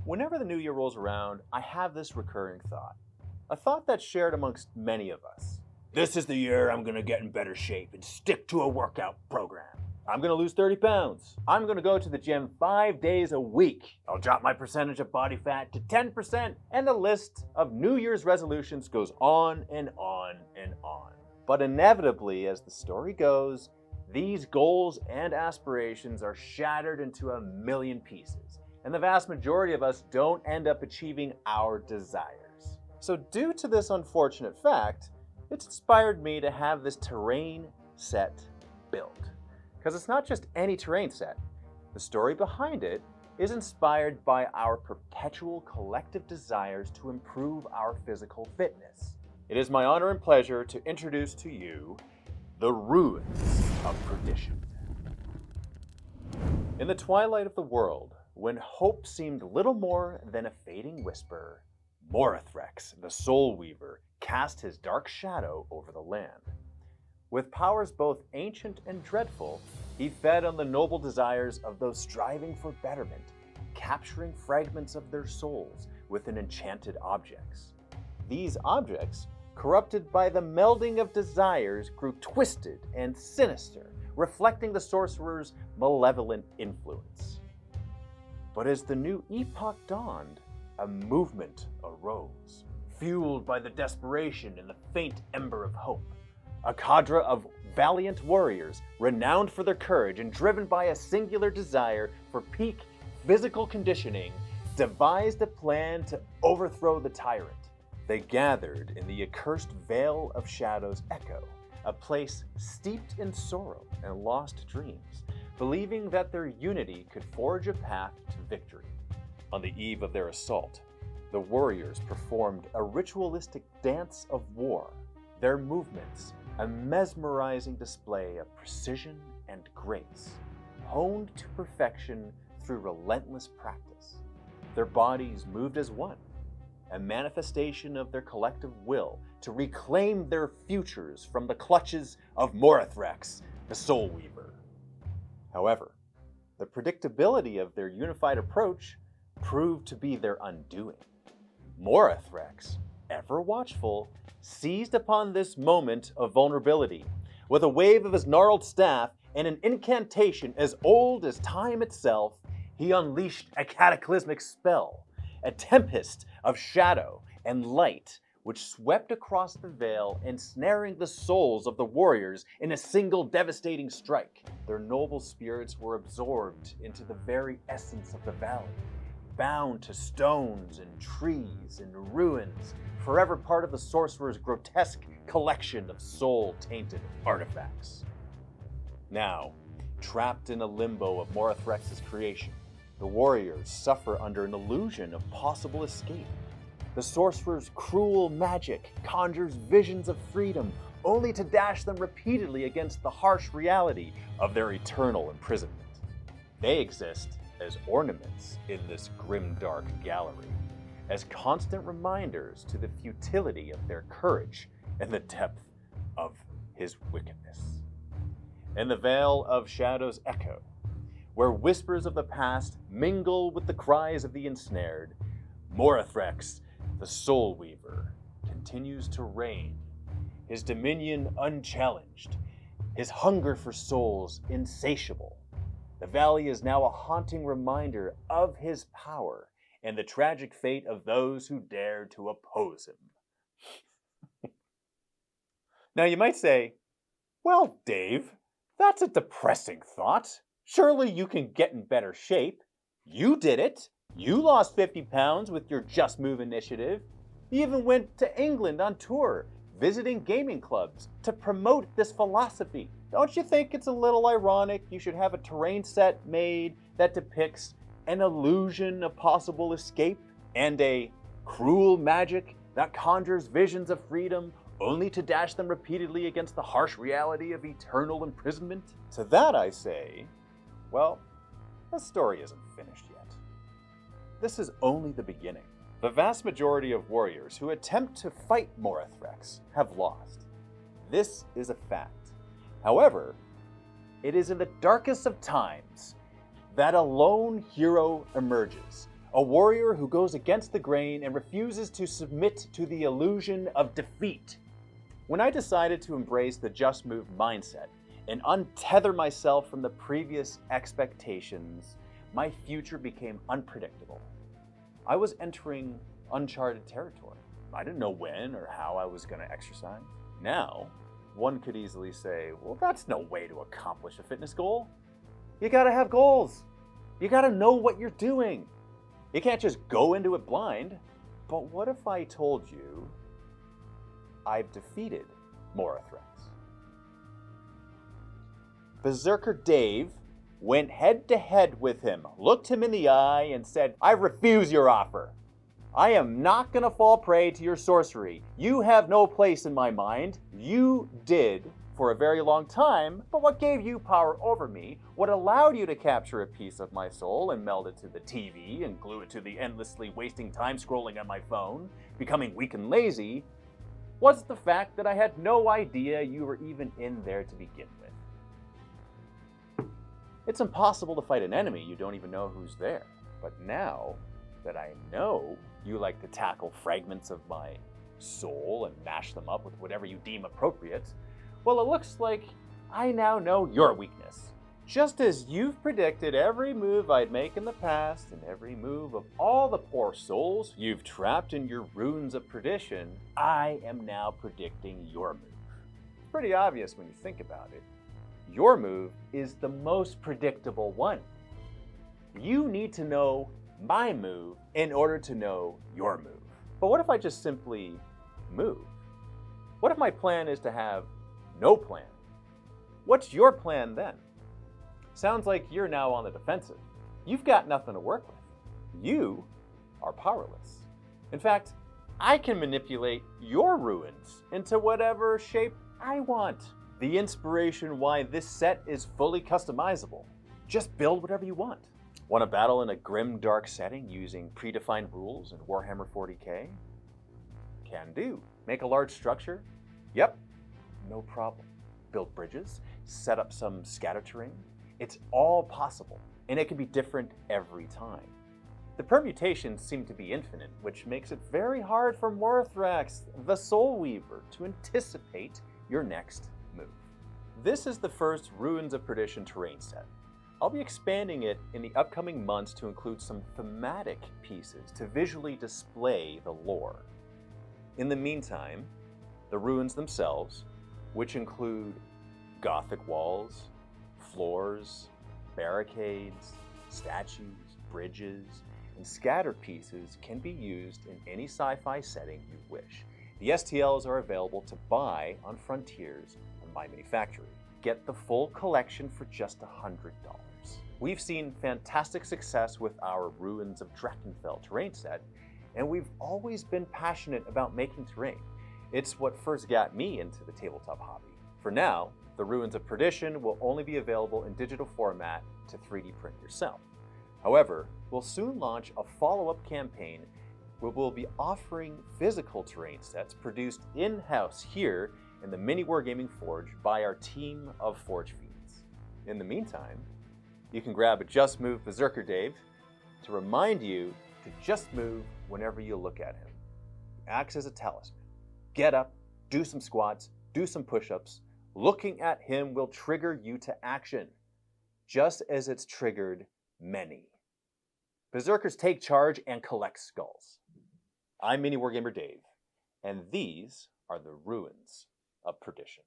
Whenever the new year rolls around, I have this recurring thought. A thought that's shared amongst many of us. This is the year I'm gonna get in better shape and stick to a workout program. I'm gonna lose 30 pounds. I'm gonna go to the gym 5 days a week. I'll drop my percentage of body fat to 10%. And the list of New Year's resolutions goes on and on and on. But inevitably, as the story goes, these goals and aspirations are shattered into a million pieces. And the vast majority of us don't end up achieving our desires. So due to this unfortunate fact, it's inspired me to have this terrain set built. Because it's not just any terrain set. The story behind it is inspired by our perpetual collective desires to improve our physical fitness. It is my honor and pleasure to introduce to you the Ruins of Perdition. In the twilight of the world, when hope seemed little more than a fading whisper, Morthrex the Soul Weaver cast his dark shadow over the land. With powers both ancient and dreadful, he fed on the noble desires of those striving for betterment, capturing fragments of their souls within enchanted objects. These objects, corrupted by the melding of desires, grew twisted and sinister, reflecting the sorcerer's malevolent influence. But as the new epoch dawned, a movement arose, fueled by the desperation and the faint ember of hope. A cadre of valiant warriors, renowned for their courage and driven by a singular desire for peak physical conditioning, devised a plan to overthrow the tyrant. They gathered in the accursed Vale of Shadow's Echo, a place steeped in sorrow and lost dreams, believing that their unity could forge a path to victory. On the eve of their assault, the warriors performed a ritualistic dance of war, their movements a mesmerizing display of precision and grace, honed to perfection through relentless practice. Their bodies moved as one, a manifestation of their collective will to reclaim their futures from the clutches of Morthrex the Soul Weaver. However, the predictability of their unified approach proved to be their undoing. Morthrex, ever watchful, seized upon this moment of vulnerability. With a wave of his gnarled staff and an incantation as old as time itself, he unleashed a cataclysmic spell, a tempest of shadow and light which swept across the vale, ensnaring the souls of the warriors in a single devastating strike. Their noble spirits were absorbed into the very essence of the valley, bound to stones and trees and ruins, forever part of the sorcerer's grotesque collection of soul-tainted artifacts. Now, trapped in a limbo of Morthrex's creation, the warriors suffer under an illusion of possible escape. The sorcerer's cruel magic conjures visions of freedom, only to dash them repeatedly against the harsh reality of their eternal imprisonment. They exist as ornaments in this grim-dark gallery, as constant reminders to the futility of their courage and the depth of his wickedness. In the Vale of Shadow's Echo, where whispers of the past mingle with the cries of the ensnared, Morthrex the Soul Weaver continues to reign, his dominion unchallenged, his hunger for souls insatiable. The valley is now a haunting reminder of his power and the tragic fate of those who dared to oppose him. Now you might say, well, Dave, that's a depressing thought. Surely you can get in better shape. You did it. You lost 50 pounds with your Just Move initiative. You even went to England on tour, visiting gaming clubs to promote this philosophy. Don't you think it's a little ironic you should have a terrain set made that depicts an illusion of possible escape and a cruel magic that conjures visions of freedom only to dash them repeatedly against the harsh reality of eternal imprisonment? To that I say, well, the story isn't finished yet. This is only the beginning. The vast majority of warriors who attempt to fight Morthrex have lost. This is a fact. However, it is in the darkest of times that a lone hero emerges, A warrior who goes against the grain and refuses to submit to the illusion of defeat. When I decided to embrace the just move mindset and untether myself from the previous expectations, my future became unpredictable. I was entering uncharted territory. I didn't know when or how I was going to exercise. Now, one could easily say, well, that's no way to accomplish a fitness goal. You gotta have goals. You gotta know what you're doing. You can't just go into it blind. But what if I told you I've defeated Morthrex? Berserker Dave went head to head with him, looked him in the eye, and said, I refuse your offer. I am not going to fall prey to your sorcery. You have no place in my mind. You did for a very long time, but what gave you power over me, what allowed you to capture a piece of my soul and meld it to the TV and glue it to the endlessly wasting time scrolling on my phone, becoming weak and lazy, was the fact that I had no idea you were even in there to begin with. It's impossible to fight an enemy you don't even know who's there, but now that I know you like to tackle fragments of my soul and mash them up with whatever you deem appropriate, well, it looks like I now know your weakness. Just as you've predicted every move I'd make in the past and every move of all the poor souls you've trapped in your Ruins of Perdition, I am now predicting your move. It's pretty obvious when you think about it. Your move is the most predictable one. You need to know my move in order to know your move. But what if I just simply move? What if my plan is to have no plan? What's your plan then? Sounds like you're now on the defensive. You've got nothing to work with. You are powerless. In fact, I can manipulate your ruins into whatever shape I want. The inspiration why this set is fully customizable. Just build whatever you want. Want to battle in a grim, dark setting using predefined rules in Warhammer 40k? Can do. Make a large structure? Yep, no problem. Build bridges, set up some scatter terrain. It's all possible, and it can be different every time. The permutations seem to be infinite, which makes it very hard for Morthrex the Soul Weaver to anticipate your next move. This is the first Ruins of Perdition terrain set. I'll be expanding it in the upcoming months to include some thematic pieces to visually display the lore. In the meantime, the ruins themselves, which include Gothic walls, floors, barricades, statues, bridges, and scatter pieces, can be used in any sci-fi setting you wish. The STLs are available to buy on Frontiers and MyMiniFactory. Get the full collection for just $100. We've seen fantastic success with our Ruins of Drachenfell terrain set, and we've always been passionate about making terrain. It's what first got me into the tabletop hobby. For now, the Ruins of Perdition will only be available in digital format to 3D print yourself. However, we'll soon launch a follow-up campaign where we'll be offering physical terrain sets produced in-house here in the MiniWarGaming Forge by our team of Forge Fiends. In the meantime, you can grab a Just Move Berserker Dave to remind you to just move whenever you look at him. He acts as a talisman. Get up, do some squats, do some push-ups. Looking at him will trigger you to action, just as it's triggered many. Berserkers take charge and collect skulls. I'm MiniWarGamer Dave, and these are the Ruins of Perdition.